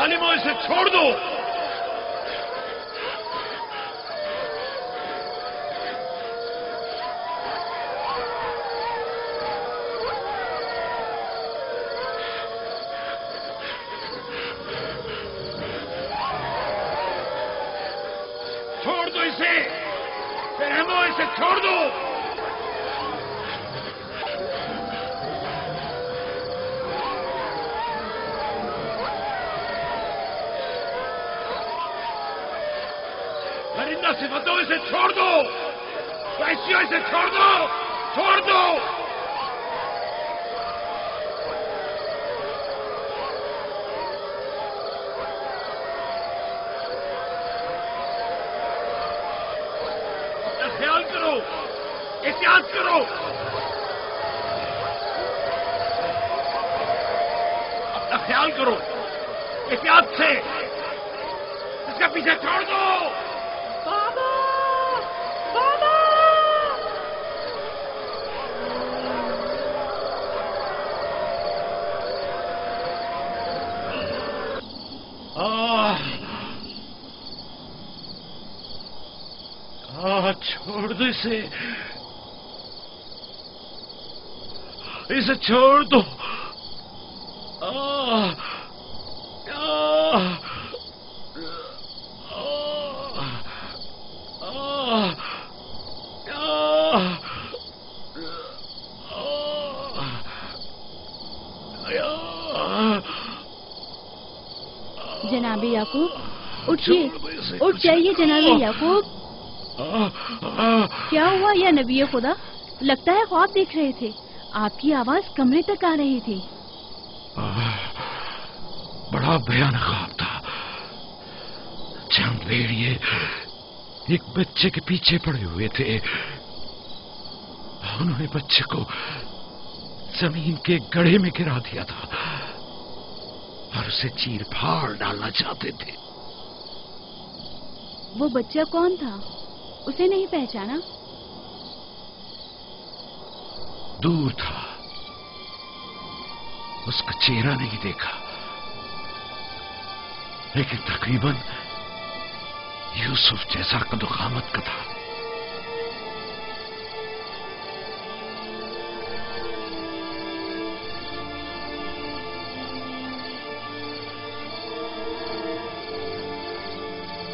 जालिमों, इसे छोड़ दो। छोड़ दो इसे, रहमो, इसे छोड़ दो। परिंदा सिफतों, इसे छोड़ दो। वैश्यों, इसे छोड़ दो, छोड़ दो। अपना ख्याल करो, एहतियात करो। अपना ख्याल करो, एहतियात से। इसका पीछे छोड़ दो। बाबा! बाबा! छोड़ दो इसे, इसे छोड़ दो। जनाबे याकूब, उठिए, उठ जाइए जनाबे याकूब। क्या हुआ या नबी खुदा? लगता है ख्वाब देख रहे थे। आपकी आवाज कमरे तक आ रही थी। बड़ा भयानक ख्वाब था। चंद भेड़िए एक बच्चे के पीछे पड़े हुए थे। उन्होंने बच्चे को जमीन के गड्ढे में गिरा दिया था और उसे चीर फाड़ डालना चाहते थे। वो बच्चा कौन था? उसे नहीं पहचाना? दूर था, उसका चेहरा नहीं देखा, लेकिन तकरीबन यूसुफ जैसा कदोकामत का था।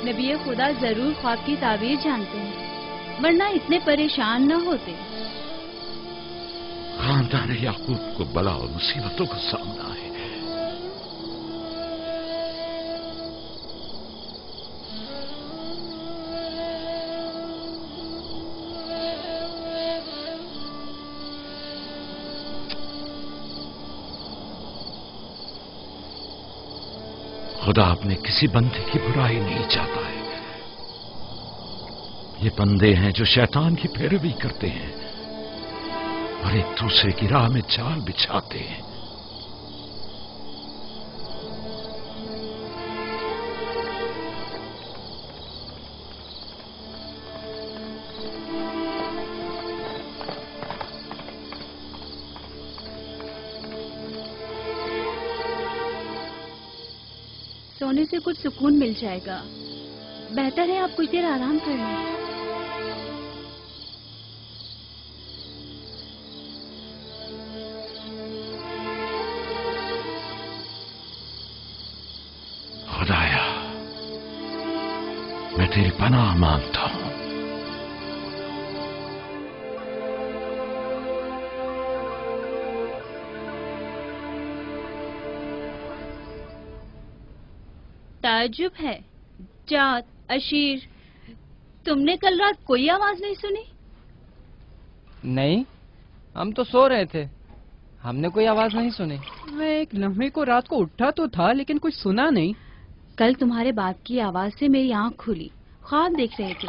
नबी खुदा जरूर ख्वाब की ताबीर जानते हैं, वरना इतने परेशान न होते। खानदान याकूब को बला और मुसीबतों का सामना है। खुदा अपने किसी बंदे की बुराई नहीं चाहता है। ये बंदे हैं जो शैतान की पैरवी करते हैं और एक दूसरे की राह में जाल बिछाते हैं। सोने से कुछ सुकून मिल जाएगा। बेहतर है आप कुछ देर आराम कर लें। खुदाया, मैं तेरी पनाह मांगता हूं। ताज्जुब है, जात, अशीर, तुमने कल रात कोई आवाज नहीं सुनी? नहीं, हम तो सो रहे थे, हमने कोई आवाज नहीं सुनी। मैं एक लम्हे को रात को उठा तो था, लेकिन कुछ सुना नहीं। कल तुम्हारे बाप की आवाज से मेरी आंख खुली। ख्वाब देख रहे थे।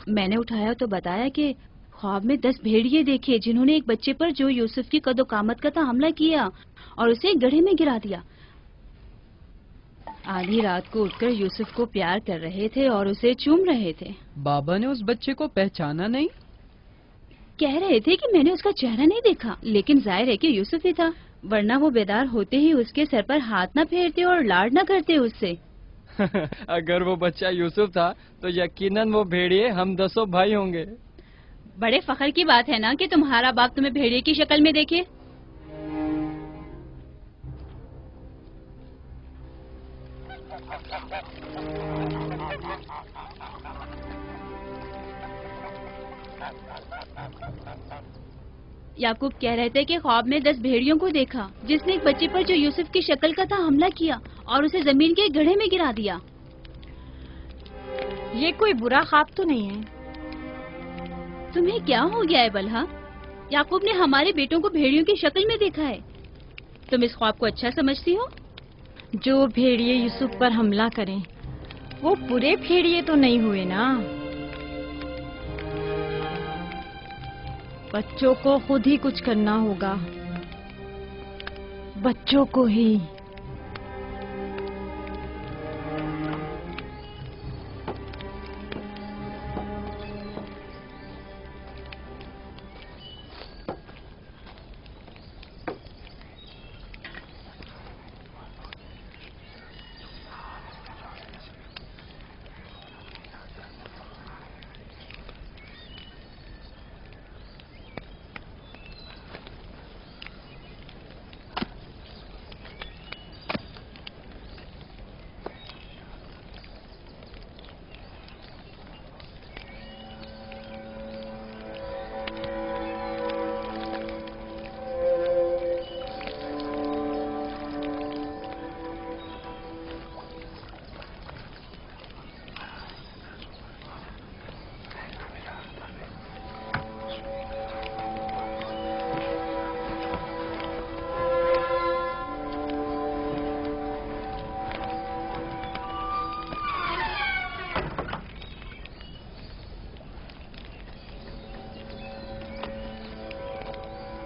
मैंने उठाया तो बताया कि ख्वाब में 10 भेड़िए देखे, जिन्होंने एक बच्चे पर जो यूसुफ की कदोकामत का था हमला किया और उसे गड्ढे में गिरा दिया। आधी रात को उठकर यूसुफ को प्यार कर रहे थे और उसे चूम रहे थे। बाबा ने उस बच्चे को पहचाना नहीं? कह रहे थे कि मैंने उसका चेहरा नहीं देखा, लेकिन जाहिर है कि यूसुफ ही था। ورنہ وہ بیدار ہوتے ہی اس کے سر پر ہاتھ نہ پھیرتے اور لاڈ نہ کرتے اس سے. اگر وہ بچہ یوسف تھا تو یقیناً وہ بھیڑیے ہم 10 بھائی ہوں گے. بڑے فخر کی بات ہے نا کہ تمہارا باپ تمہیں بھیڑیے کی شکل میں دیکھے. یعقوب کہہ رہے تھے کہ خواب میں 10 بھیڑیوں کو دیکھا جس نے ایک بچے پر جو یوسف کی شکل کا تھا حملہ کیا اور اسے زمین کے گڑھے میں گرا دیا. یہ کوئی برا خواب تو نہیں ہے. تمہیں کیا ہو گیا ہے بلہا؟ یعقوب نے ہمارے بیٹوں کو بھیڑیوں کی شکل میں دیکھا ہے. تم اس خواب کو اچھا سمجھتی ہو؟ جو بھیڑیے یوسف پر حملہ کریں وہ برے بھیڑیے تو نہیں ہوئے نا. بچوں کو خود ہی کچھ کرنا ہوگا. بچوں کو ہی.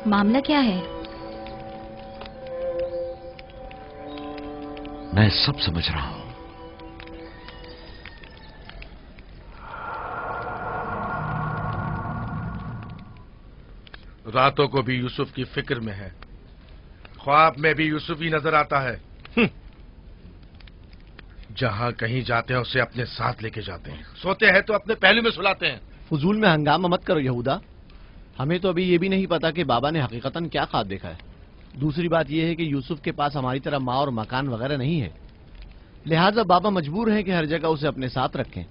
معاملہ کیا ہے؟ میں سب سمجھ رہا ہوں. راتوں کو بھی یوسف کی فکر میں ہے. خواب میں بھی یوسف ہی نظر آتا ہے. جہاں کہیں جاتے ہیں اسے اپنے ساتھ لے کے جاتے ہیں. سوتے ہیں تو اپنے پہلو میں سلاتے ہیں. فضول میں ہنگامہ مت کرو یہودا. ہمیں تو ابھی یہ بھی نہیں پتا کہ بابا نے حقیقتاً کیا خواب دیکھا ہے. دوسری بات یہ ہے کہ یوسف کے پاس ہماری طرح ماں اور مکان وغیرہ نہیں ہے، لہٰذا بابا مجبور ہیں کہ ہر جگہ اسے اپنے ساتھ رکھیں.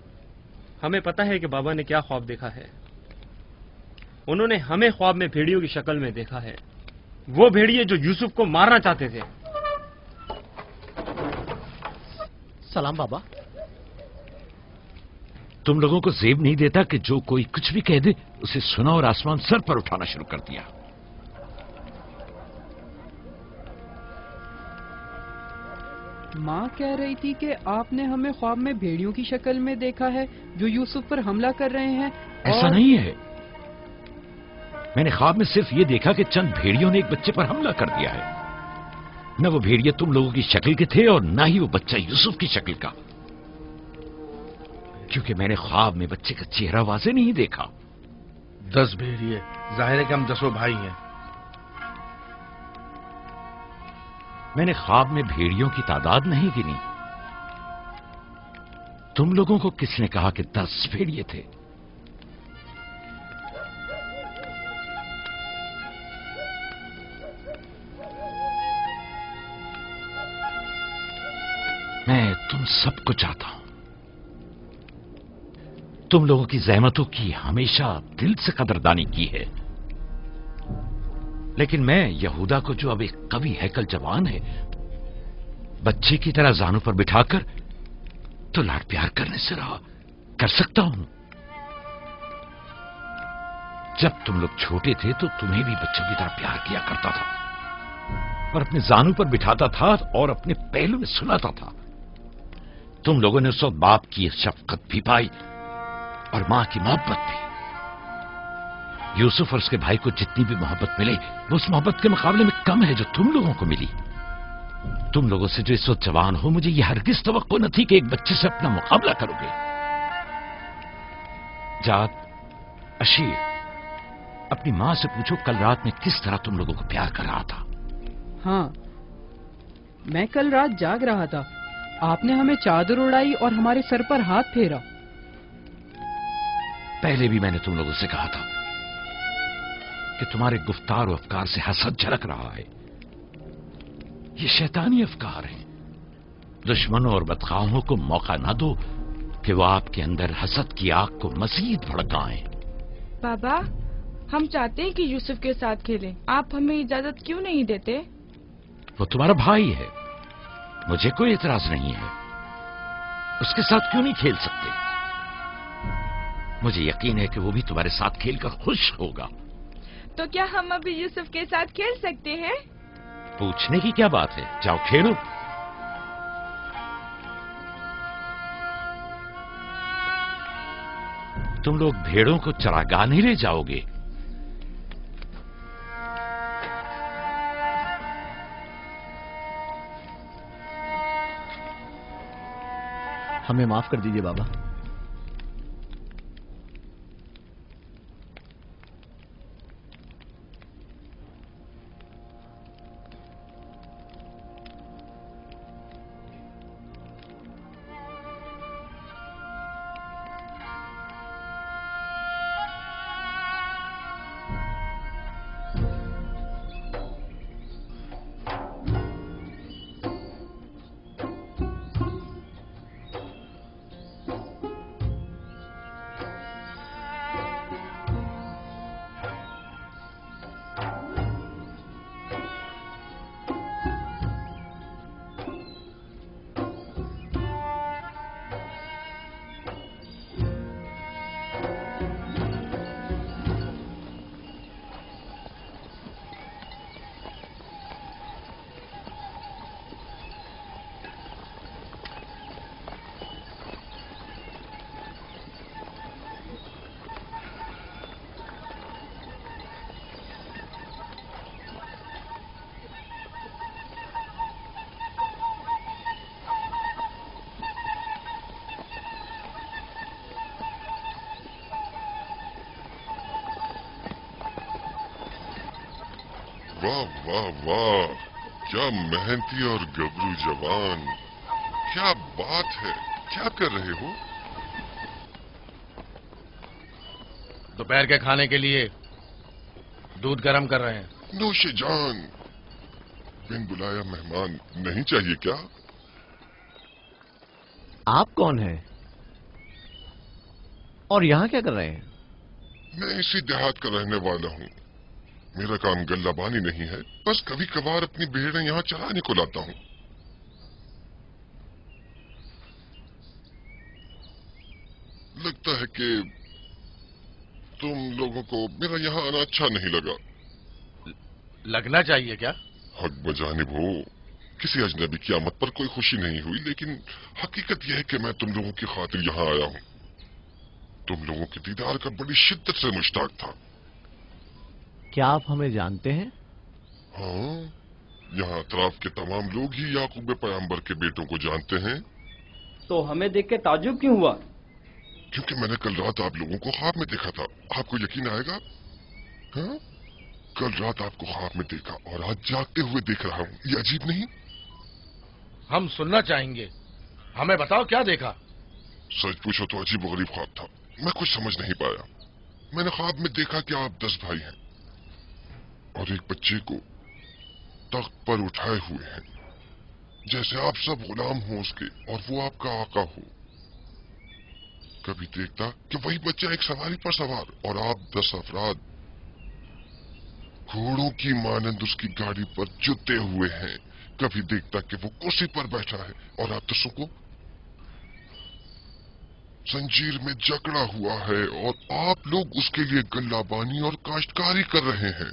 ہمیں پتا ہے کہ بابا نے کیا خواب دیکھا ہے. انہوں نے ہمیں خواب میں بھیڑیوں کی شکل میں دیکھا ہے. وہ بھیڑیے جو یوسف کو مارنا چاہتے تھے. سلام بابا. تم لوگوں کو زیب نہیں دیتا کہ جو کوئی کچھ بھی کہہ دے اسے سنا اور آسمان سر پر اٹھانا شروع کر دیا. ماں کہہ رہی تھی کہ آپ نے ہمیں خواب میں بھیڑیوں کی شکل میں دیکھا ہے جو یوسف پر حملہ کر رہے ہیں. ایسا نہیں ہے. میں نے خواب میں صرف یہ دیکھا کہ چند بھیڑیوں نے ایک بچے پر حملہ کر دیا ہے. نہ وہ بھیڑیے تم لوگوں کی شکل کے تھے اور نہ ہی وہ بچہ یوسف کی شکل کا، کیونکہ میں نے خواب میں بچے کا چہرہ واضح نہیں دیکھا. 10 بھیڑیے، ظاہر ہے کہ ہم 10 بھائی ہیں. میں نے خواب میں بھیڑیوں کی تعداد نہیں گنی. تم لوگوں کو کس نے کہا کہ 10 بھیڑیے تھے؟ میں تم سب کو چاہتا ہوں. تم لوگوں کی زحمتوں کی ہمیشہ دل سے قدردانی کی ہے، لیکن میں یہودا کو جو اب ایک قوی ہیکل جوان ہے بچے کی طرح زانوں پر بٹھا کر تو لاڈ پیار کرنے سے رہا کر سکتا ہوں. جب تم لوگ چھوٹے تھے تو تمہیں بھی بچوں کی طرح پیار کیا کرتا تھا اور اپنے زانوں پر بٹھاتا تھا اور اپنے پہلو میں سلاتا تھا. تم لوگوں نے اس وقت باپ کی شفقت بھی پائی اور ماں کی محبت بھی. یوسف اور اس کے بھائی کو جتنی بھی محبت ملے وہ اس محبت کے مقابلے میں کم ہے جو تم لوگوں کو ملی. تم لوگوں سے جو اس وقت جوان ہو مجھے یہ ہرگز توقع نہ تھی کہ ایک بچے سے اپنا مقابلہ کرو گے. جاد، اشیر، اپنی ماں سے پوچھو کل رات میں کس طرح تم لوگوں کو پیار کر رہا تھا. हाँ, मैं कल रात जाग रहा था, आपने हमें चादर उड़ाई और हमारे सर पर हाथ फेरा। पहले भी मैंने तुम लोगों से कहा था कि तुम्हारे गुफ्तार और अफकार से हसद झलक रहा है। ये शैतानी अफकार हैं। दुश्मनों और बदखाहों को मौका ना दो कि वो आपके अंदर हसद की आग को मजीद भड़काएं। बाबा, हम चाहते हैं कि यूसुफ के साथ खेलें। आप हमें इजाजत क्यों नहीं देते? वो तुम्हारा भाई है, मुझे कोई एतराज नहीं है। उसके साथ क्यों नहीं खेल सकते? मुझे यकीन है कि वो भी तुम्हारे साथ खेलकर खुश होगा। तो क्या हम अभी यूसुफ के साथ खेल सकते हैं? पूछने की क्या बात है, जाओ खेलो। तुम लोग भेड़ों को चरागाह नहीं ले जाओगे? हमें माफ कर दीजिए बाबा। वाह वाह वाह, क्या मेहनती और गबरू जवान, क्या बात है। क्या कर रहे हो? दोपहर के खाने के लिए दूध गर्म कर रहे हैं। नोशे जान, बिन बुलाया मेहमान नहीं चाहिए क्या? आप कौन हैं? और यहां क्या कर रहे हैं? मैं इसी देहात का रहने वाला हूँ। मेरा काम गल्लाबानी नहीं है, बस कभी कभार अपनी भेड़ें यहाँ चराने को लाता हूँ। लगता है कि तुम लोगों को मेरा यहाँ आना अच्छा नहीं लगा। लगना चाहिए क्या? हक बजानिब हो, किसी अजनबी की आमद पर कोई खुशी नहीं हुई, लेकिन हकीकत यह है कि मैं तुम लोगों की खातिर यहाँ आया हूँ। तुम लोगों के दीदार का बड़ी शिद्दत से मुश्ताक था। क्या आप हमें जानते हैं? हाँ, यहाँ अतराफ के तमाम लोग ही याकूब पैगंबर के बेटों को जानते हैं। तो हमें देख के ताजुब क्यों हुआ? क्योंकि मैंने कल रात आप लोगों को ख्वाब में देखा था। आपको यकीन आएगा? हाँ, कल रात आपको ख्वाब में देखा और आज जागते हुए देख रहा हूँ। ये अजीब नहीं? हम सुनना चाहेंगे, हमें बताओ क्या देखा। सच पूछो तो अजीब गरीब ख्वाब था, मैं कुछ समझ नहीं पाया। मैंने ख्वाब में देखा कि आप 10 भाई हैं और एक बच्चे को तख्त पर उठाए हुए हैं, जैसे आप सब गुलाम हो उसके और वो आपका आका हो। कभी देखता कि वही बच्चा एक सवारी पर सवार और आप 10 अफराद घोड़ों की मानंद उसकी गाड़ी पर जुटे हुए हैं। कभी देखता कि वो कुर्सी पर बैठा है और आप 10 को जंजीर में जकड़ा हुआ है और आप लोग उसके लिए गल्लाबानी और काश्तकारी कर रहे हैं।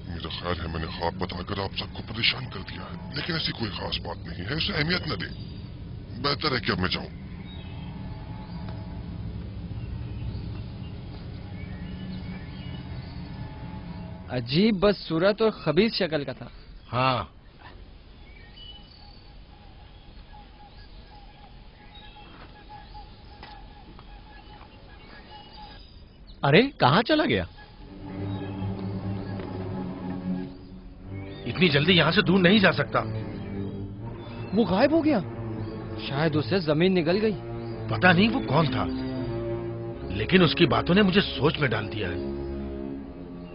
मेरा ख्याल है मैंने ख्वाब बताकर आप सबको परेशान कर दिया है, लेकिन ऐसी कोई खास बात नहीं है, इसे अहमियत न दें। बेहतर है कि अब मैं जाऊं। अजीब बदसूरत और खबीस शक्ल का था। हाँ, अरे कहाँ चला गया? इतनी जल्दी यहाँ से दूर नहीं जा सकता। वो गायब हो गया। शायद उससे जमीन निकल गई। पता नहीं वो कौन था, लेकिन उसकी बातों ने मुझे सोच में डाल दिया है।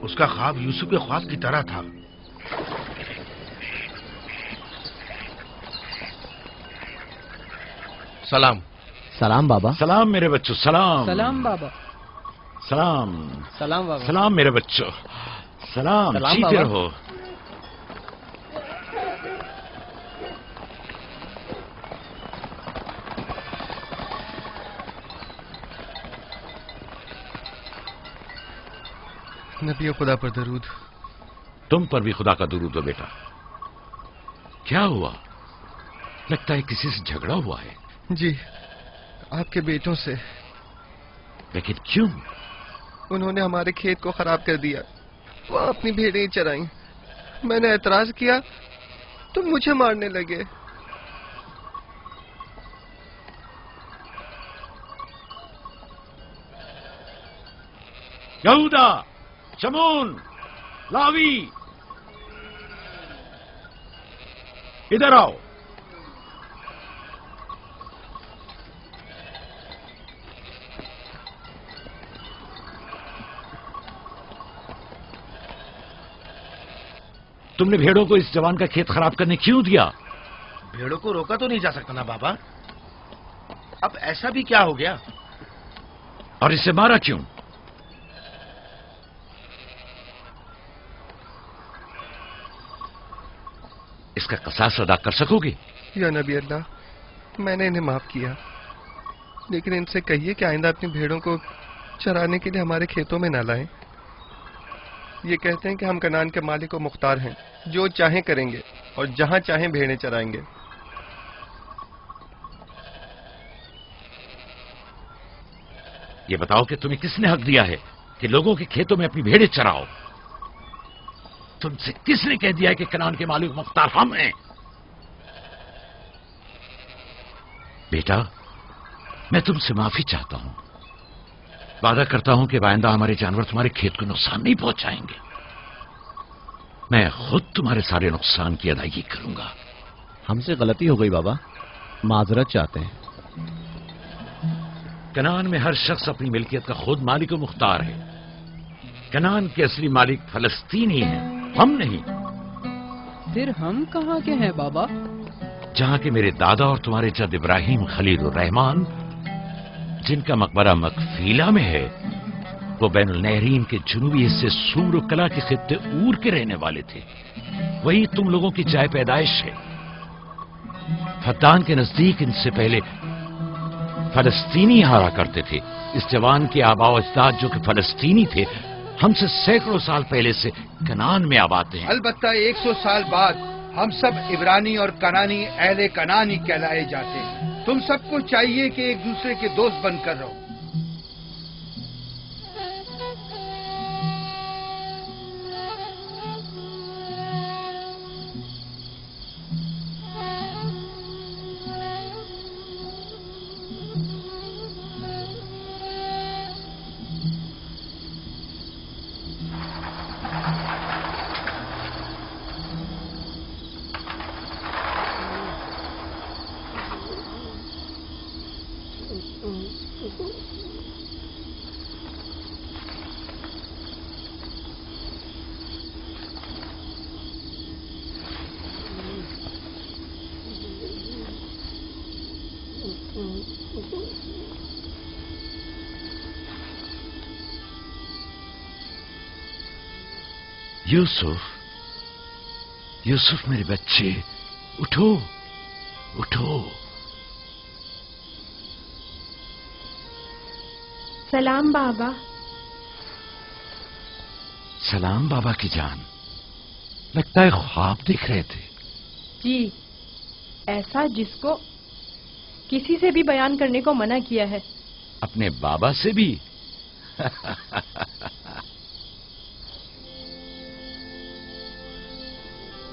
उसका ख्वाब यूसुफ के ख्वाब की तरह था। सलाम। सलाम बाबा। सलाम मेरे बच्चों, सलाम। सलाम बाबा। सलाम। सलाम बाबा। सलाम मेरे बच्चों, सलाम। सलाम जीते बाबा। रहो। नबी खुदा पर दरूद। तुम पर भी खुदा का दुरूद हो बेटा। क्या हुआ? लगता है किसी से झगड़ा हुआ है। जी, आपके बेटों से। लेकिन क्यों? उन्होंने हमारे खेत को खराब कर दिया। वो अपनी भेड़ें चराई। मैंने एतराज किया तो मुझे मारने लगे। यहूदा, शमून, लावी, इधर आओ। तुमने भेड़ों को इस जवान का खेत खराब करने क्यों दिया? भेड़ों को रोका तो नहीं जा सकता ना बाबा। अब ऐसा भी क्या हो गया? और इसे मारा क्यों? इसका कसास अदा कर सकोगे? या नबी अल्लाह, मैंने इन्हें माफ किया, लेकिन इनसे कहिए कि आइंदा अपनी भेड़ों को चराने के लिए हमारे खेतों में न लाएं। ये कहते हैं कि हम कनान के मालिक और मुख्तार हैं, जो चाहें करेंगे और जहां चाहें भेड़ें चराएंगे। ये बताओ कि तुम्हें किसने हक दिया है कि लोगों के खेतों में अपनी भेड़ें चराओ? तुमसे किसने कह दिया है कि कनान के मालिक मुख्तार हम हैं? बेटा, मैं तुमसे माफी चाहता हूं। वादा करता हूं कि आइंदा हमारे जानवर तुम्हारे खेत को नुकसान नहीं पहुंचाएंगे। मैं खुद तुम्हारे सारे नुकसान की अदायगी करूंगा। हमसे गलती हो गई बाबा, माजरत चाहते हैं। कनान में हर शख्स अपनी मिल्कियत का खुद मालिक और मुख्तार है। कनान के असली मालिक फलस्तीनी हैं, हम नहीं। फिर हम कहाँ के हैं बाबा? जहां के मेरे दादा और तुम्हारे जद इब्राहिम खलील रहमान, जिनका मकबरा मकफीला में है, वो बैनुल नहरीन के जुनूबी हिस्से सूर और कला के खित्ते ऊर के रहने वाले थे। वही तुम लोगों की जाय पैदाइश है। फद्दान के नजदीक इनसे पहले फलस्तीनी हारा करते थे। इस जवान के आबाओ अजदाद जो कि फलस्तीनी थे, हमसे सैकड़ों साल पहले से कनान में आबाद हैं। अलबत्ता 100 साल बाद हम सब इब्रानी और कनानी अहले कनानी कहलाए जाते हैं। तुम सबको चाहिए कि एक दूसरे के दोस्त बनकर रहो। यूसुफ, यूसुफ मेरे बच्चे, उठो, उठो। सलाम बाबा। सलाम बाबा की जान। लगता है ख्वाब देख रहे थे। जी, ऐसा जिसको किसी से भी बयान करने को मना किया है। अपने बाबा से भी?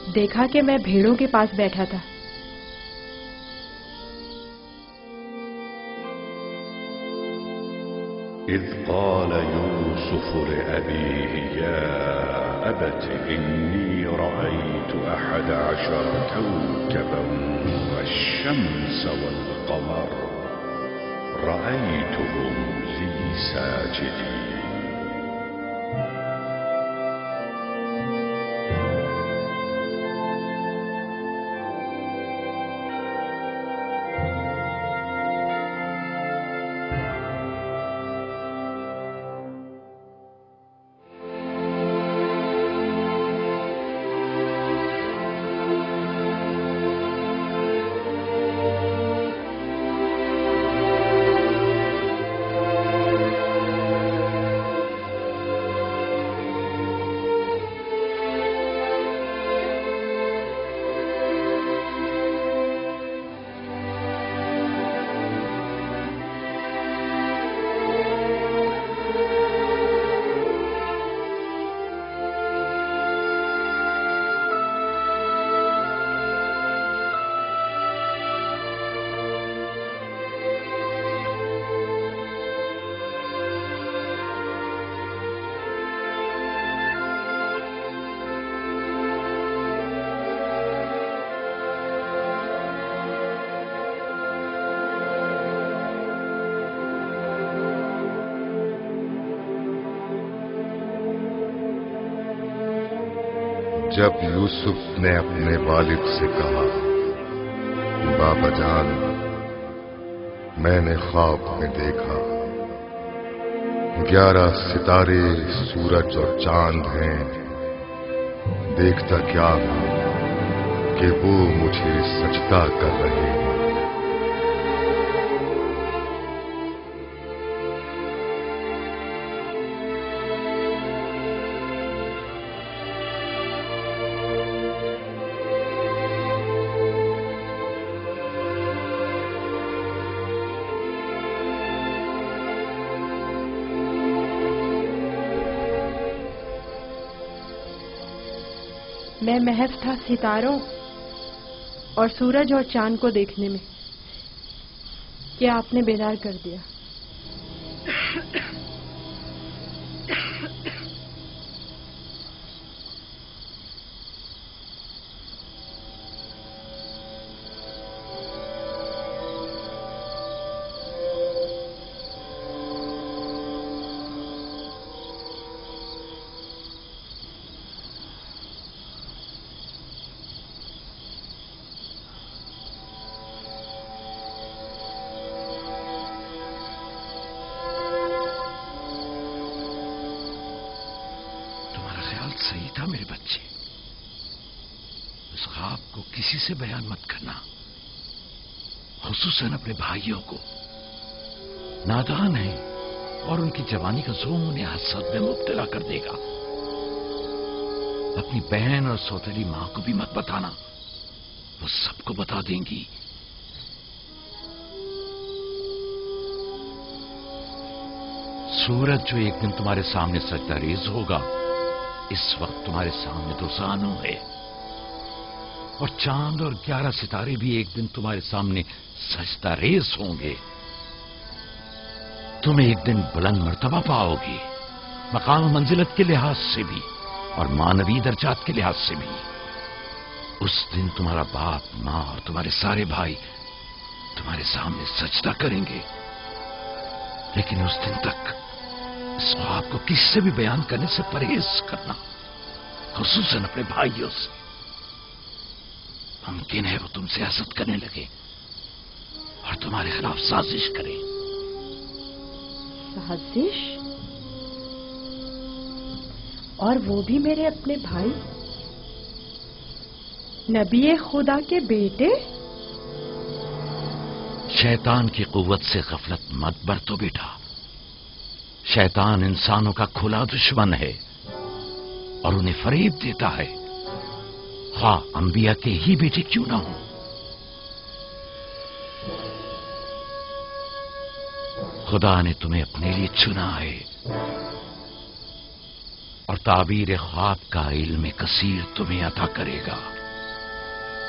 देखा कि मैं भेड़ों के पास बैठा था। إذ قال يوسف لأبيه يا أبت إني رأيت 11 كوكبا والشمس والقمر رأيتهم لي ساجدين. जब यूसुफ ने अपने वालिद से कहा, बाबा जान, मैंने ख्वाब में देखा 11 सितारे, सूरज और चांद हैं। देखता क्या हूं कि वो मुझे सजदा कर रहे हैं। मैं महज था सितारों और सूरज और चांद को देखने में कि आपने बेदार कर दिया। सही था मेरे बच्चे। इस ख्वाब को किसी से बयान मत करना, खुसूसन अपने भाइयों को। नादान है और उनकी जवानी का जोम उन्हें हसद में मुब्तला कर देगा। अपनी बहन और सौतेली मां को भी मत बताना, वो सबको बता देंगी। सूरज जो एक दिन तुम्हारे सामने सजदा रेज होगा, इस वक्त तुम्हारे सामने 2 जानू है, और चांद और 11 सितारे भी एक दिन तुम्हारे सामने सजदा रेज होंगे। तुम एक दिन बुलंद मर्तबा पाओगे, मकाम मंजिलत के लिहाज से भी और मानवी दर्जात के लिहाज से भी। उस दिन तुम्हारा बाप, मां और तुम्हारे सारे भाई तुम्हारे सामने सजदा करेंगे। लेकिन उस दिन तक इस ख्वाब को किससे भी बयान करने से परहेज करना, खुसूसन अपने भाइयों से। मुमकिन है वो तुमसे हसद करने लगे और तुम्हारे खिलाफ साजिश करें। साजिश? और वो भी मेरे अपने भाई, नबी खुदा के बेटे? शैतान की कुव्वत से गफलत मत बरतो बेटा। शैतान इंसानों का खुला दुश्मन है और उन्हें फरेब देता है, ख्वाह अंबिया के ही बेटे क्यों ना हो। खुदा ने तुम्हें अपने लिए चुना है और ताबीर ख्वाब का इल्म कसीर तुम्हें अता करेगा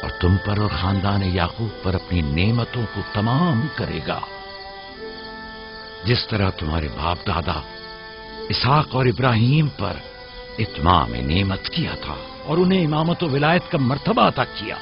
और तुम पर और खानदान याकूब पर अपनी नेमतों को तमाम करेगा। जिस तरह तुम्हारे बाप दादा इसहाक और इब्राहिम पर इत्माम नेमत किया था और उन्हें इमामत व विलायत का मर्तबा अता किया।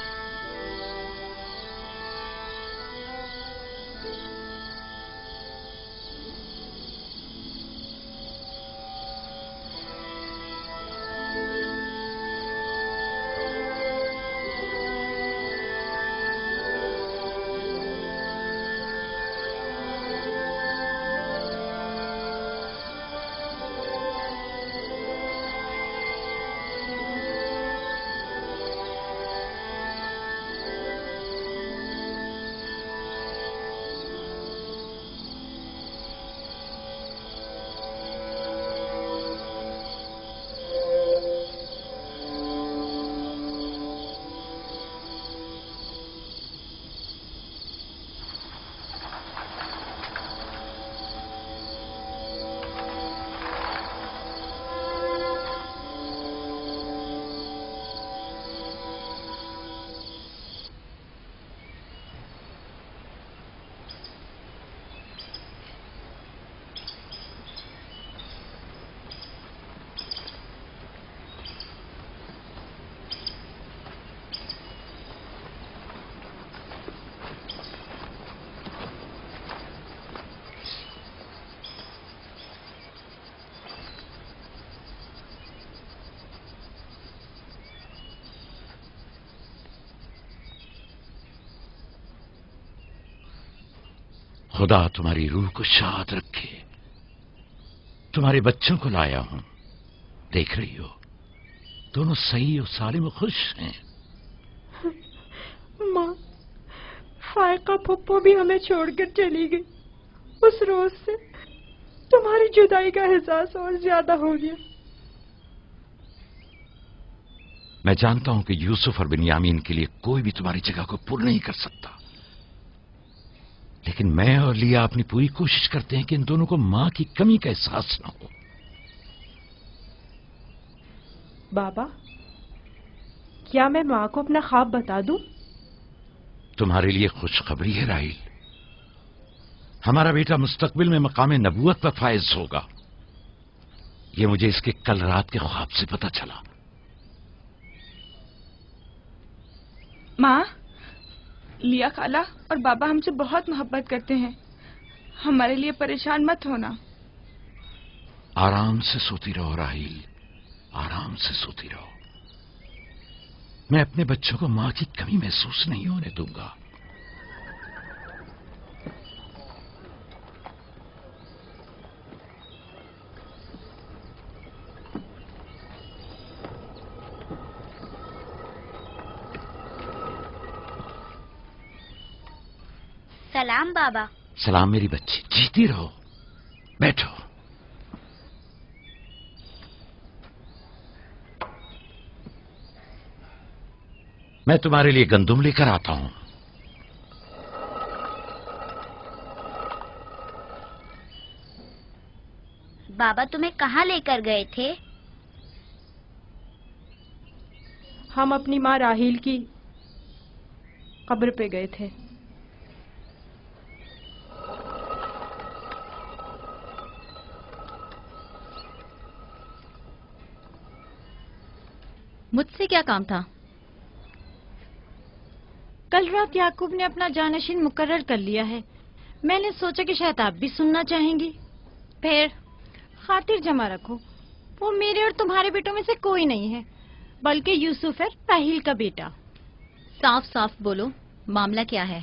खुदा तुम्हारी रूह को शाद रखे। तुम्हारे बच्चों को लाया हूं, देख रही हो दोनों सही और सालिम और खुश हैं। माँ, फायका पप्पो भी हमें छोड़कर चली गई। उस रोज से तुम्हारी जुदाई का एहसास और ज्यादा हो गया। मैं जानता हूं कि यूसुफ और बिन्यामीन के लिए कोई भी तुम्हारी जगह को पूर्ण नहीं कर सकता, लेकिन मैं और लिया अपनी पूरी कोशिश करते हैं कि इन दोनों को मां की कमी का एहसास न हो। बाबा, क्या मैं माँ को अपना ख्वाब बता दूं? तुम्हारे लिए खुशखबरी है राहिल, हमारा बेटा मुस्तकबिल में मकाम नबूवत पर फायज होगा। ये मुझे इसके कल रात के ख्वाब से पता चला। माँ, लिया खाला और बाबा हमसे बहुत मोहब्बत करते हैं, हमारे लिए परेशान मत होना। आराम से सोती रहो राहिल, आराम से सोती रहो। मैं अपने बच्चों को मां की कमी महसूस नहीं होने दूंगा। सलाम बाबा। सलाम मेरी बच्ची, जीती रहो। बैठो। मैं तुम्हारे लिए गंदुम लेकर आता हूं। बाबा तुम्हें कहाँ लेकर गए थे? हम अपनी माँ राहील की कब्र पे गए थे। मुझसे क्या काम था? कल रात याकूब ने अपना जानशीन मुकर्रर कर लिया है। मैंने सोचा कि शायद आप भी सुनना चाहेंगी। फिर खातिर जमा रखो, वो मेरे और तुम्हारे बेटों में से कोई नहीं है, बल्कि यूसुफ है, राहील का बेटा। साफ साफ बोलो, मामला क्या है?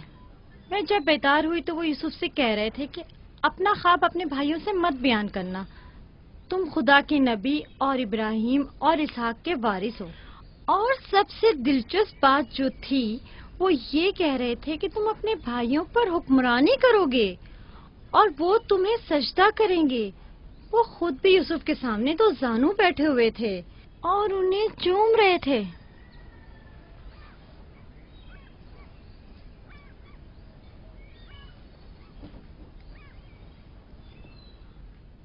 मैं जब बेदार हुई तो वो यूसुफ से कह रहे थे कि अपना ख्वाब अपने भाइयों से मत बयान करना। तुम खुदा के नबी और इब्राहिम और इसहाक के वारिस हो। और सबसे दिलचस्प बात जो थी वो ये कह रहे थे कि तुम अपने भाइयों पर हुक्मरानी करोगे और वो तुम्हें सजदा करेंगे। वो खुद भी यूसुफ के सामने तो जानू बैठे हुए थे और उन्हें चूम रहे थे।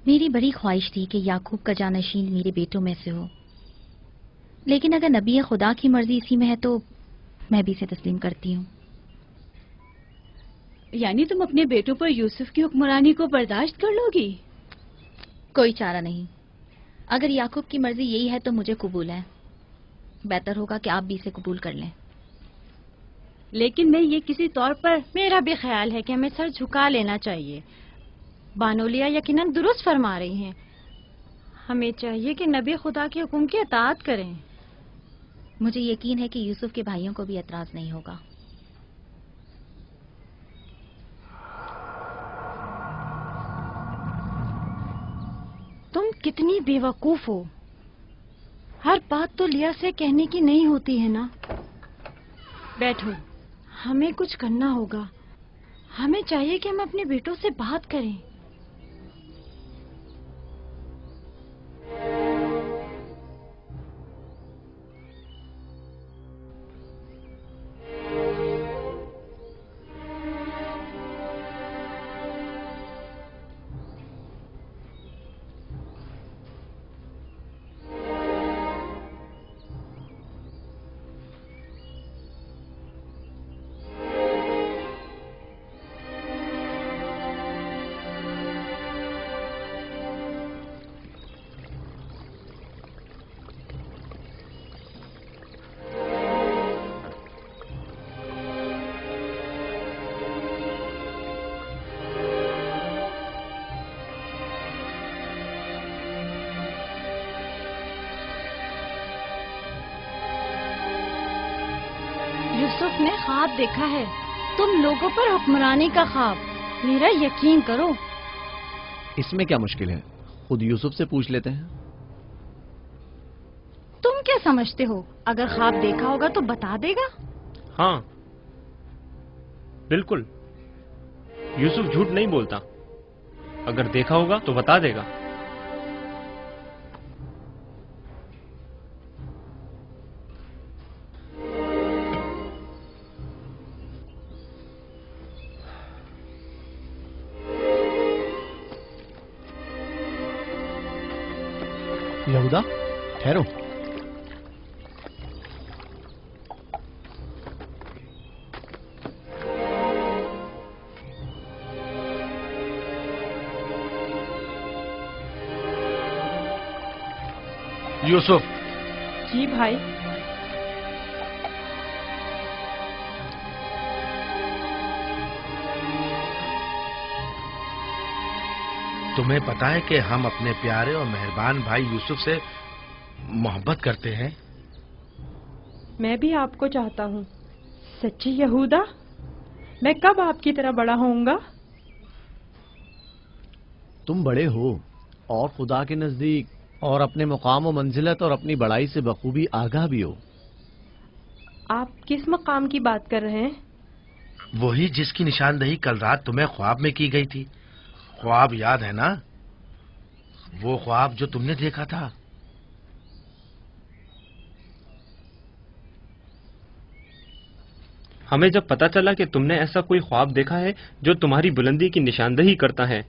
मेरी बड़ी ख्वाहिश थी कि याकूब का जानशीन मेरे बेटों में से हो, लेकिन अगर नबी खुदा की मर्जी इसी में है तो मैं भी इसे तस्लीम करती हूँ। یعنی تم اپنے بیٹوں پر یوسف کی حکمرانی کو برداشت کر لو گی؟ کوئی چارہ نہیں. اگر یعقوب کی مرضی یہی ہے تو مجھے قبول ہے. بہتر ہوگا کہ آپ بھی اسے قبول کر لیں. لیکن میں یہ کسی طور پر... میرا بھی خیال ہے کہ ہمیں سر جھکا لینا چاہیے. بانولیا یقیناً درست فرما رہی ہیں. ہمیں چاہیے کہ نبی خدا کے حکم کی اطاعت کریں. مجھے یقین ہے کہ یوسف کے بھائیوں کو بھی اعتراض نہیں ہوگا. تم کتنی بے وقوف ہو. ہر بات تو لیا سے کہنے کی نہیں ہوتی ہے نا. بیٹھو، ہمیں کچھ کرنا ہوگا. ہمیں چاہیے کہ ہم اپنے بیٹوں سے بات کریں. یوسف نے خواب دیکھا ہے، تم لوگوں پر حکمرانی کا خواب. میرا یقین کرو. اس میں کیا مشکل ہے؟ خود یوسف سے پوچھ لیتے ہیں. تم کیا سمجھتے ہو؟ اگر خواب دیکھا ہوگا تو بتا دے گا. ہاں بالکل، یوسف جھوٹ نہیں بولتا. اگر دیکھا ہوگا تو بتا دے گا. یہودا ٹھہرو. یوسف. جی بھائی. تمہیں پتا ہے کہ ہم اپنے پیارے اور مہربان بھائی یوسف سے محبت کرتے ہیں. میں بھی آپ کو چاہتا ہوں. سچی یہودا، میں کب آپ کی طرح بڑا ہوں گا؟ تم بڑے ہو اور خدا کے نزدیک اور اپنے مقام و منزلت اور اپنی بڑائی سے بخوبی آگاہ بھی ہو. آپ کس مقام کی بات کر رہے ہیں؟ وہی جس کی نشاندہی کل رات تمہیں خواب میں کی گئی تھی. خواب یاد ہے نا؟ وہ خواب جو تم نے دیکھا تھا. ہمیں جب پتا چلا کہ تم نے ایسا کوئی خواب دیکھا ہے جو تمہاری بلندی کی نشاندہی کرتا ہے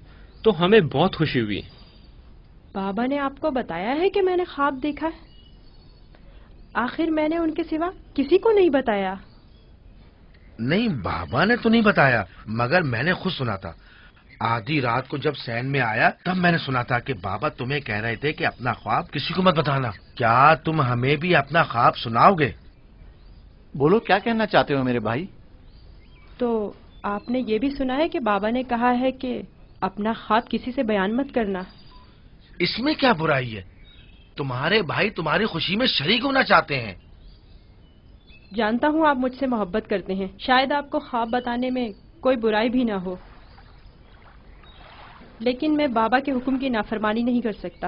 تو ہمیں بہت خوشی ہوئی. بابا نے آپ کو بتایا ہے کہ میں نے خواب دیکھا ہے؟ آخر میں نے ان کے سوا کسی کو نہیں بتایا. نہیں، بابا نے تو نہیں بتایا، مگر میں نے خود سنا تھا. آدھی رات کو جب سین میں آیا تب میں نے سنا تھا کہ بابا تمہیں کہہ رہے تھے کہ اپنا خواب کسی کو مت بتانا. کیا تم ہمیں بھی اپنا خواب سناؤ گے؟ بولو، کیا کہنا چاہتے ہو میرے بھائی؟ تو آپ نے یہ بھی سنا ہے کہ بابا نے کہا ہے کہ اپنا خواب کسی سے بیان مت کرنا. اس میں کیا برائی ہے؟ تمہارے بھائی تمہاری خوشی میں شریک ہونا چاہتے ہیں. جانتا ہوں آپ مجھ سے محبت کرتے ہیں، شاید آپ کو خواب بتانے میں کوئی برائی بھی نہ ہو، لیکن میں بابا کے حکم کی نافرمانی نہیں کر سکتا.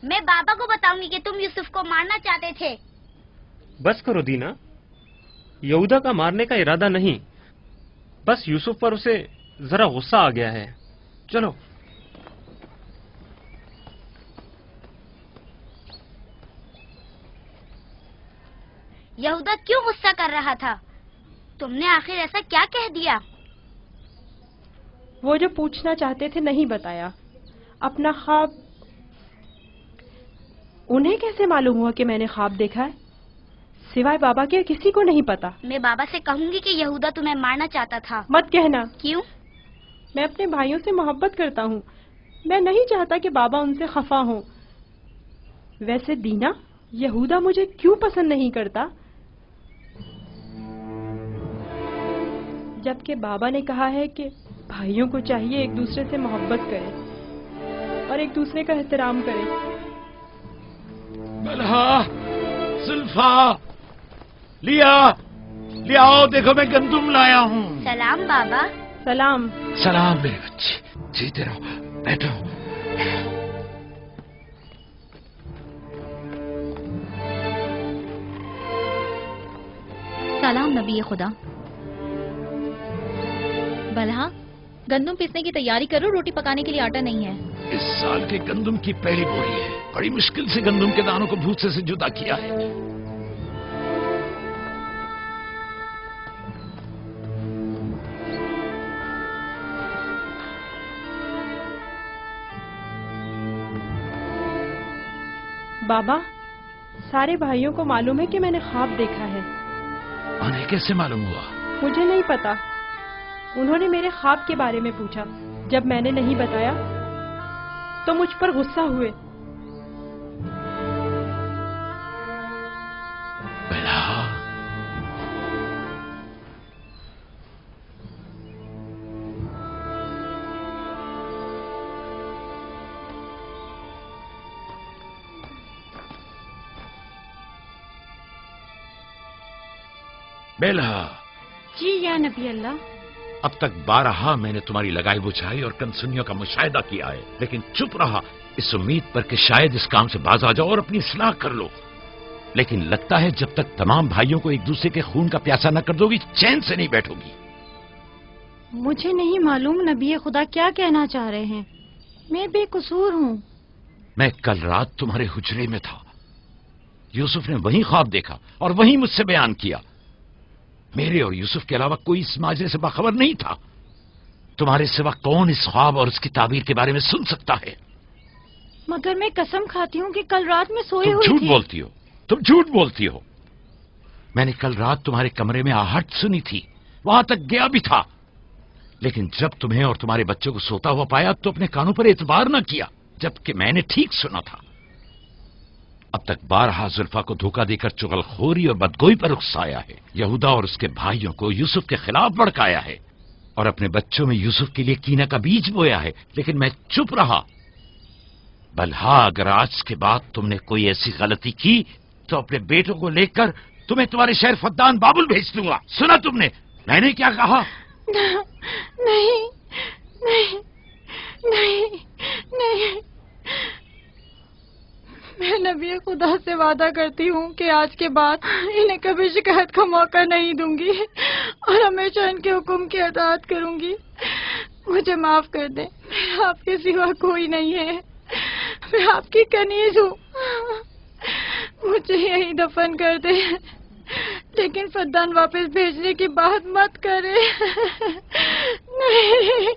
میں بابا کو بتاؤں گی کہ تم یوسف کو مارنا چاہتے تھے. بس کرو دینا، یہودا کا مارنے کا ارادہ نہیں، بس یوسف پر اسے ذرا غصہ آ گیا ہے. چلو. یہودا کیوں غصہ کر رہا تھا؟ تم نے آخر ایسا کیا کہہ دیا؟ وہ جو پوچھنا چاہتے تھے نہیں بتایا. اپنا خواب انہیں کیسے معلوم ہوا کہ میں نے خواب دیکھا ہے؟ सिवाय बाबा के किसी को नहीं पता। मैं बाबा से कहूंगी कि यहूदा तुम्हें मारना चाहता था। मत कहना। क्यों? मैं अपने भाइयों से मोहब्बत करता हूँ। मैं नहीं चाहता कि बाबा उनसे खफा हो। वैसे दीना, यहूदा मुझे क्यों पसंद नहीं करता? जबकि बाबा ने कहा है कि भाइयों को चाहिए एक दूसरे से मोहब्बत करें और एक दूसरे का एहतराम करें। बलहा, सुल्फा, लिया आओ, देखो मैं गंदुम लाया हूँ। सलाम बाबा। सलाम। सलाम मेरे बच्चे, जीते रहो, बैठो। सलाम नबी खुदा। बलहा, गंदम पीसने की तैयारी करो, रोटी पकाने के लिए आटा नहीं है। इस साल के गंदम की पहली बोरी है। बड़ी मुश्किल से गंदम के दानों को भूसे से जुदा किया है। बाबा, सारे भाइयों को मालूम है कि मैंने ख्वाब देखा है। उन्हें कैसे मालूम हुआ? मुझे नहीं पता। उन्होंने मेरे ख्वाब के बारे में पूछा। जब मैंने नहीं बताया तो मुझ पर गुस्सा हुए। बेलहा। जी या नबी अल्लाह। अब तक 12 मैंने तुम्हारी लगाई बुझाई और कनसुनियों का मुशाहिदा किया है, लेकिन चुप रहा इस उम्मीद पर कि शायद इस काम से बाज आ जाओ और अपनी इस्लाह कर लो। लेकिन लगता है जब तक तमाम भाइयों को एक दूसरे के खून का प्यासा न कर दोगी, चैन से नहीं बैठोगी। मुझे नहीं मालूम नबी खुदा क्या कहना चाह रहे हैं। मैं बेकसूर हूँ। मैं कल रात तुम्हारे हुजरे में था। यूसुफ ने वही ख्वाब देखा और वही मुझसे बयान किया। मेरे और यूसुफ के अलावा कोई इस माजरे से बाखबर नहीं था। तुम्हारे सिवा कौन इस ख्वाब और उसकी ताबीर के बारे में सुन सकता है? मगर मैं कसम खाती हूँ कि कल रात में सोई हुई थी। झूठ बोलती हो, तुम झूठ बोलती हो। मैंने कल रात तुम्हारे कमरे में आहट सुनी थी, वहां तक गया भी था, लेकिन जब तुम्हें और तुम्हारे बच्चों को सोता हुआ पाया तो अपने कानों पर एतबार न किया, जबकि मैंने ठीक सुना था। अब तक 12 जुल्फा को धोखा देकर चुगलखोरी और बदगोई पर उकसाया है। यहूदा और उसके भाइयों को यूसुफ के खिलाफ भड़काया है और अपने बच्चों में यूसुफ के लिए कीना का बीज बोया है, लेकिन मैं चुप रहा। बलहा, अगर आज के बाद तुमने कोई ऐसी गलती की तो अपने बेटों को लेकर तुम्हें तुम्हारे शहर फद्दान बाबुल भेज दूंगा। सुना तुमने मैंने क्या कहा? नहीं नहीं नहीं नहीं। मैं नबी खुदा से वादा करती हूँ कि आज के बाद इन्हें कभी शिकायत का मौका नहीं दूंगी और हमेशा इनके हुक्म की अताअत करूंगी। मुझे माफ कर दें, मैं आपके सिवा कोई नहीं है। मैं आपकी कनीज हूँ। मुझे यही दफन कर दे, लेकिन फद्दान वापस भेजने की बात मत करे। नहीं।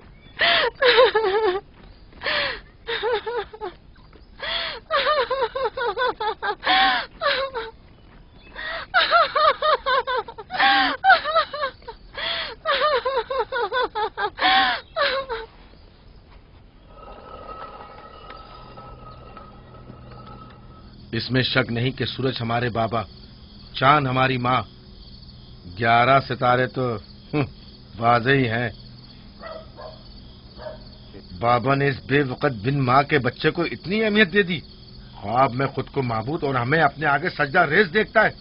इसमें शक नहीं कि सूरज हमारे बाबा, चांद हमारी माँ, 11 सितारे तो वाज़े ही हैं। बाबा ने इस बेवकत बिन माँ के बच्चे को इतनी अहमियत दे दी। ख्वाब में खुद को माबूद और हमें अपने आगे सजदा रेज़ देखता है।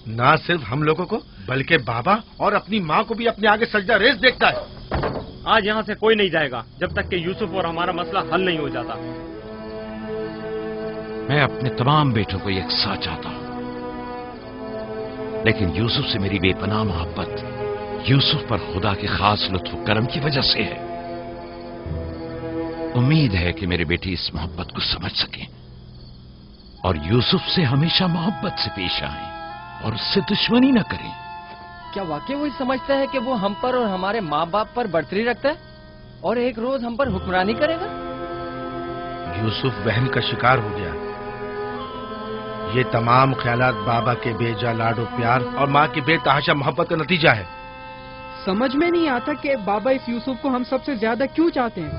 ना सिर्फ हम लोगों को बल्कि बाबा और अपनी माँ को भी अपने आगे सजदा रेज़ देखता है। आज यहाँ से कोई नहीं जाएगा जब तक कि यूसुफ और हमारा मसला हल नहीं हो जाता। मैं अपने तमाम बेटों को यकसा चाहता हूं, लेकिन यूसुफ से मेरी बेपनाह मोहब्बत यूसुफ पर खुदा के खास लुत्फ करम की वजह से है। उम्मीद है कि मेरे बेटे इस मोहब्बत को समझ सकें और यूसुफ से हमेशा मोहब्बत से पेश आएं और उससे दुश्मनी न करें। क्या वाकई वही समझता है कि वो हम पर और हमारे माँ बाप पर बर्तरी रखता है और एक रोज हम पर हुक्मरानी करेगा? यूसुफ वहम का शिकार हो गया। یہ تمام خیالات بابا کے بے جا لاڈ و پیار اور ماں کی بے تحاشا محبت کا نتیجہ ہے۔ سمجھ میں نہیں آتا کہ بابا اس یوسف کو ہم سب سے زیادہ کیوں چاہتے ہیں؟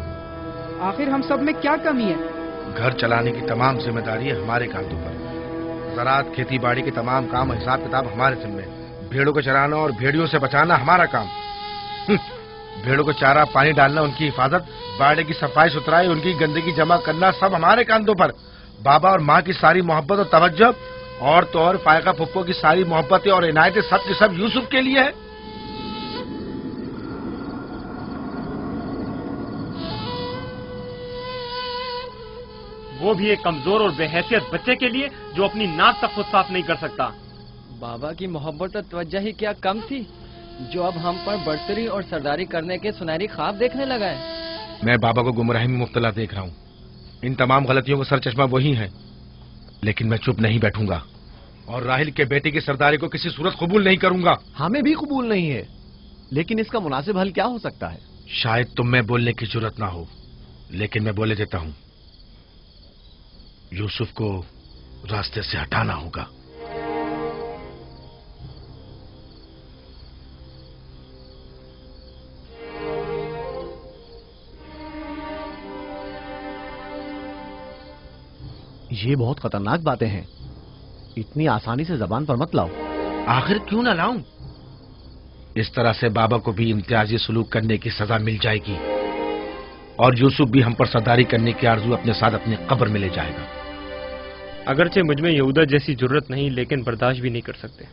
آخر ہم سب میں کیا کمی ہے؟ گھر چلانے کی تمام ذمہ داری ہے ہمارے کاندھوں پر۔ زراعت کھیتی باڑی کے تمام کام حساب کتاب ہمارے ذمہ۔ بھیڑوں کو چرانا اور بھیڑیوں سے بچانا ہمارا کام۔ بھیڑوں کو چارہ پانی ڈالنا، ان کی حفاظت، باڑے کی صفائی ستھرائی، ان کی گندگی جمع کرنا سب ہمارے کاندھوں پر۔ بابا اور ماں کی ساری محبت اور توجہ اور تو اور فائقہ پھپھو کی ساری محبتیں اور عنایتیں سب کے سب یوسف کے لیے ہے۔ وہ بھی ایک کمزور اور بے حیثیت بچے کے لیے جو اپنی ناک تک خود صاف نہیں کر سکتا۔ بابا کی محبت اور توجہ ہی کیا کم تھی جو اب ہم پر برتری اور سرداری کرنے کے سنہری خواب دیکھنے لگا ہے۔ میں بابا کو گمراہی میں مبتلا دیکھ رہا ہوں۔ ان تمام غلطیوں کا سر چشمہ وہی ہے، لیکن میں چپ نہیں بیٹھوں گا اور راہیل کے بیٹے کی سرداری کو کسی صورت قبول نہیں کروں گا۔ ہمیں بھی قبول نہیں ہے، لیکن اس کا مناسب حل کیا ہو سکتا ہے؟ شاید تم میں بولنے کی ضرورت نہ ہو، لیکن میں بولے دیتا ہوں۔ یوسف کو راستے سے ہٹانا ہوگا۔ یہ بہت خطرناک باتیں ہیں، اتنی آسانی سے زبان پر مت لاؤ۔ آخر کیوں نہ لاؤں؟ اس طرح سے بابا کو بھی امتیازی سلوک کرنے کی سزا مل جائے گی اور یوسف بھی ہم پر سرداری کرنے کی آرزو اپنے ساتھ اپنی قبر میں لے جائے گا۔ اگرچہ مجھ میں یہودا جیسی ضرورت نہیں، لیکن برداشت بھی نہیں کر سکتے۔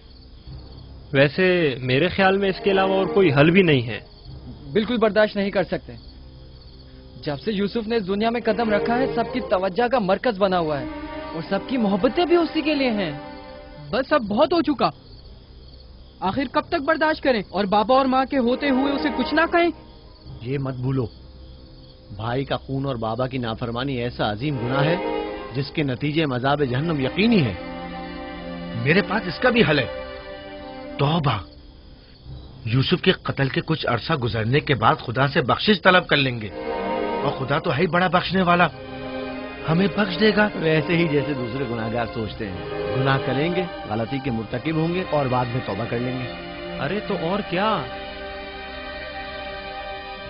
ویسے میرے خیال میں اس کے علاوہ اور کوئی حل بھی نہیں ہے۔ بالکل برداشت نہیں کر سکتے۔ جب سے یوسف نے اس دنیا میں قدم رکھا ہے سب کی توجہ کا مرکز بنا ہوا ہے اور سب کی محبتیں بھی اسی کے لیے ہیں۔ بس اب بہت ہو چکا، آخر کب تک برداشت کریں اور بابا اور ماں کے ہوتے ہوئے اسے کچھ نہ کہیں؟ یہ مت بھولو، بھائی کا خون اور بابا کی نافرمانی ایسا عظیم گناہ ہے جس کے نتیجے مذاب جہنم یقینی ہے۔ میرے پاس اس کا بھی حل ہے، توبہ۔ یوسف کے قتل کے کچھ عرصہ گزرنے کے بعد خدا سے بخشش طلب کر لیں گے اور خدا تو ہے ہی بڑا بخشنے والا، ہمیں بخش دے گا۔ ویسے ہی جیسے دوسرے گناہگار سوچتے ہیں، گناہ کریں گے، غلطی کے مرتکب ہوں گے اور بعد میں توبہ کر لیں گے۔ ارے تو اور کیا،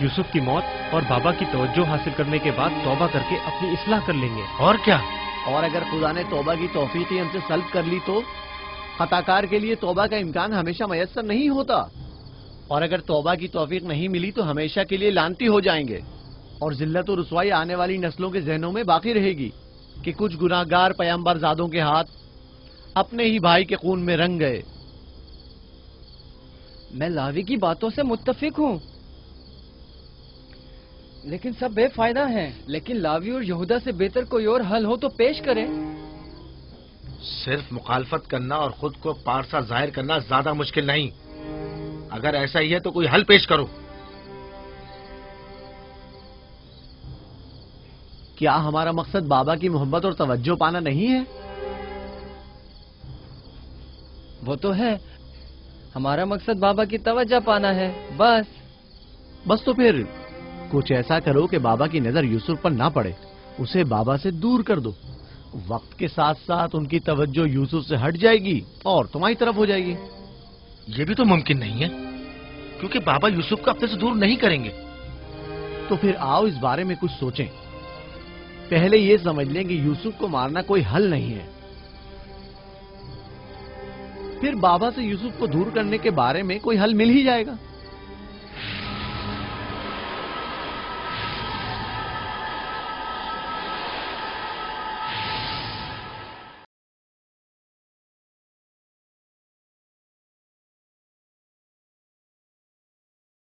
یوسف کی موت اور بابا کی توجہ حاصل کرنے کے بعد توبہ کر کے اپنی اصلاح کر لیں گے۔ اور کیا، اور اگر خدا نے توبہ کی توفیق ہی ہم سے سلب کر لی تو خطا کار کے لیے توبہ کا امکان ہمیشہ میسر نہیں ہوتا، اور اگر توبہ کی توفیق نہیں ملی تو ہمیشہ کے لیے لعنتی ہو جائیں گے اور ذلت و رسوائی آنے والی نسلوں کے ذہنوں میں باقی رہے گی کہ کچھ گناہگار پیغمبر زادوں کے ہاتھ اپنے ہی بھائی کے خون میں رنگ گئے۔ میں لاوی کی باتوں سے متفق ہوں، لیکن سب بے فائدہ ہیں۔ لیکن لاوی اور یہودا سے بہتر کوئی اور حل ہو تو پیش کریں۔ صرف مخالفت کرنا اور خود کو پارسا ظاہر کرنا زیادہ مشکل نہیں۔ اگر ایسا ہی ہے تو کوئی حل پیش کرو۔ کیا ہمارا مقصد بابا کی محبت اور توجہ پانا نہیں ہے؟ وہ تو ہے، ہمارا مقصد بابا کی توجہ پانا ہے، بس تو پھر کچھ ایسا کرو کہ بابا کی نظر یوسف پر نہ پڑے، اسے بابا سے دور کر دو۔ وقت کے ساتھ ساتھ ان کی توجہ یوسف سے ہٹ جائے گی اور تمہاری طرف ہو جائے گی۔ یہ بھی تو ممکن نہیں ہے، کیونکہ بابا یوسف کو اپنے سے دور نہیں کریں گے۔ تو پھر آؤ اس بارے میں کچھ سوچیں۔ پہلے یہ سمجھ لیں کہ یوسف کو مارنا کوئی حل نہیں ہے، پھر بابا سے یوسف کو دور کرنے کے بارے میں کوئی حل مل ہی جائے گا۔